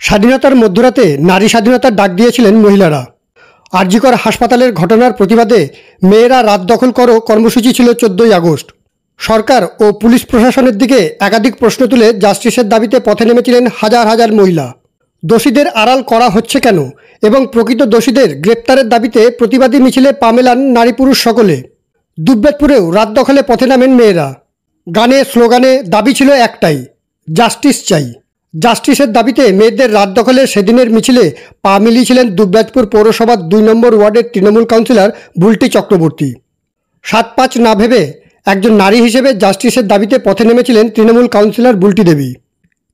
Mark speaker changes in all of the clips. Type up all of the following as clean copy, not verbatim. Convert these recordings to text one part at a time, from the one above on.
Speaker 1: স্বাধীনতার মধ্যরাতে নারী স্বাধীনতার ডাক দিয়েছিলেন মহিলারা। আরজিকর হাসপাতালের ঘটনার প্রতিবাদে মেয়েরা রাত দখল করো কর্মসূচি ছিল 14ই আগস্ট। সরকার ও পুলিশ প্রশাসনের দিকে একাধিক প্রশ্ন তুলে জাস্টিসের দাবিতে পথে নেমেছিলেন হাজার হাজার মহিলা। দোষীদের আড়াল করা হচ্ছে কেন এবং প্রকৃত দোষীদের গ্রেপ্তারের দাবিতে প্রতিবাদী মিছিলে পা মেলান নারী পুরুষ সকলে। দুবরাজপুরেও রাত দখলে পথে নামেন মেয়েরা। গানে স্লোগানে দাবি ছিল একটাই, জাস্টিস চাই। জাস্টিসের দাবিতে মেয়েদের রাত দখলে সেদিনের মিছিলে পা মিলিয়েছিলেন দুবরাজপুর পৌরসভার 2 নম্বর ওয়ার্ডের তৃণমূল কাউন্সিলর বুলটি চক্রবর্তী। 7-5 না ভেবে একজন নারী হিসেবে জাস্টিসের দাবিতে পথে নেমেছিলেন তৃণমূল কাউন্সিলর বুলটি দেবী।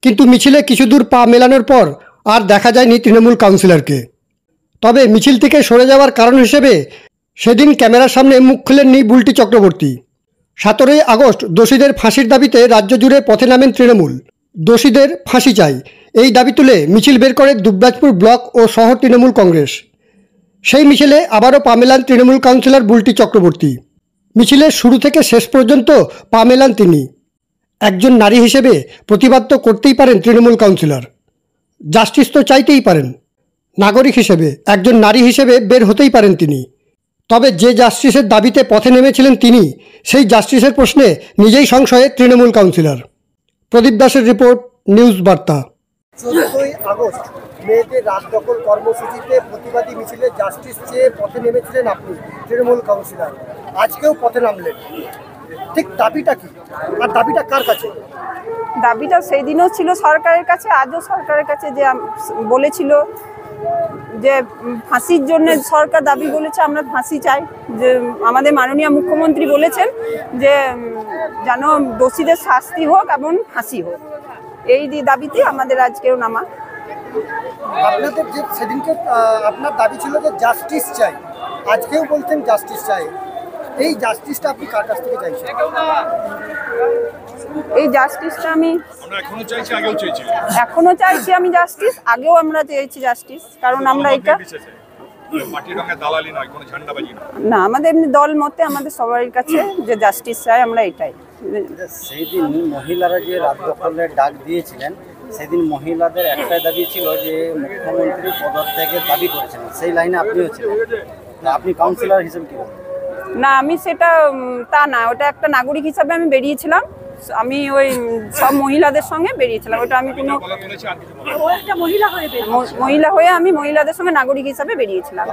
Speaker 1: কিন্তু মিছিলে কিছু দূর পা মেলানোর পর আর দেখা যায়নি তৃণমূল কাউন্সিলরকে। তবে মিছিল থেকে সরে যাওয়ার কারণ হিসেবে সেদিন ক্যামেরার সামনে মুখ খুলেননি বুলটি চক্রবর্তী। 17ই আগস্ট দোষীদের ফাঁসির দাবিতে রাজ্য জুড়ে পথে নামেন তৃণমূল। দোষীদের ফাঁসি চাই, এই দাবি তুলে মিছিল বের করে দুবরাজপুর ব্লক ও শহর তৃণমূল কংগ্রেস। সেই মিছিলে আবারও পা মেলান তৃণমূল কাউন্সিলর বুলটি চক্রবর্তী। মিছিলের শুরু থেকে শেষ পর্যন্ত পা মেলান তিনি। একজন নারী হিসেবে প্রতিবাদ তো করতেই পারেন তৃণমূল কাউন্সিলর, জাস্টিস তো চাইতেই পারেন। নাগরিক হিসেবে একজন নারী হিসেবে বের হতেই পারেন তিনি। তবে যে জাস্টিসের দাবিতে পথে নেমেছিলেন তিনি, সেই জাস্টিসের প্রশ্নে নিজেই সংশয়ে তৃণমূল কাউন্সিলর। প্রদীপ দাসের রিপোর্ট, নিউজ বার্তা।
Speaker 2: 14ই আগস্ট মেয়েদের রাত দখল কর্মসূচিতে প্রতিবাদী মিছিলে জাস্টিস চেয়ে পথে নেমেছিলেন আপনি তৃণমূল কাউন্সিলর। আজকেও পথে নামলেন, ঠিক দাবিটা কি আর দাবিটা কার কাছে?
Speaker 3: দাবিটা সেই দিনও ছিল সরকারের কাছে, আজও সরকারের কাছে, যে বলেছিল যে ফাঁসির জন্য সরকার দাবি বলেছে আমরা ফাঁসি চাই। যে আমাদের মাননীয় মুখ্যমন্ত্রী বলেছেন যে যেন দোষীদের শাস্তি হোক এবং ফাঁসি হোক, এই দাবিতে আমাদের আজকেও নামা।
Speaker 2: আপনাদের যে সেদিনকে আপনার দাবি ছিল যে জাস্টিস চাই, আজকেও বলছেন জাস্টিস চাই, এই জাস্টিসটা আপনি কার কাছ থেকে চাইছেন?
Speaker 3: এই জাস্টিসটা আমি এখনো চাইছি, আমি জাস্টিস আগেও আমরা চেয়েছি জাস্টিস, কারণ আমরা এটা না, আমাদের এমনি দল মতে আমাদের সবার কাছে যে জাস্টিস চাই, আমরা এটাই।
Speaker 4: সেই দিন মহিলারা যে রাত দখলের ডাক দিয়েছিলেন, সেদিন মহিলাদের একটাই দাবি ছিল যে মুখ্যমন্ত্রী পদত্যাগের দাবি করেছিলেন, সেই লাইনে আপনিও ছিলেন। আপনি কাউন্সিলর হিসেবে কি বলেন?
Speaker 3: না, আমি সেটা তা না, ওটা একটা নাগরিক হিসাবে আমি বেরিয়েছিলাম। আমি ওই সব মহিলাদের সঙ্গে বেরিয়েছিলাম, ওটা আমি কোনো মহিলা হয়ে আমি মহিলাদের সঙ্গে নাগরিক হিসাবে বেরিয়েছিলাম।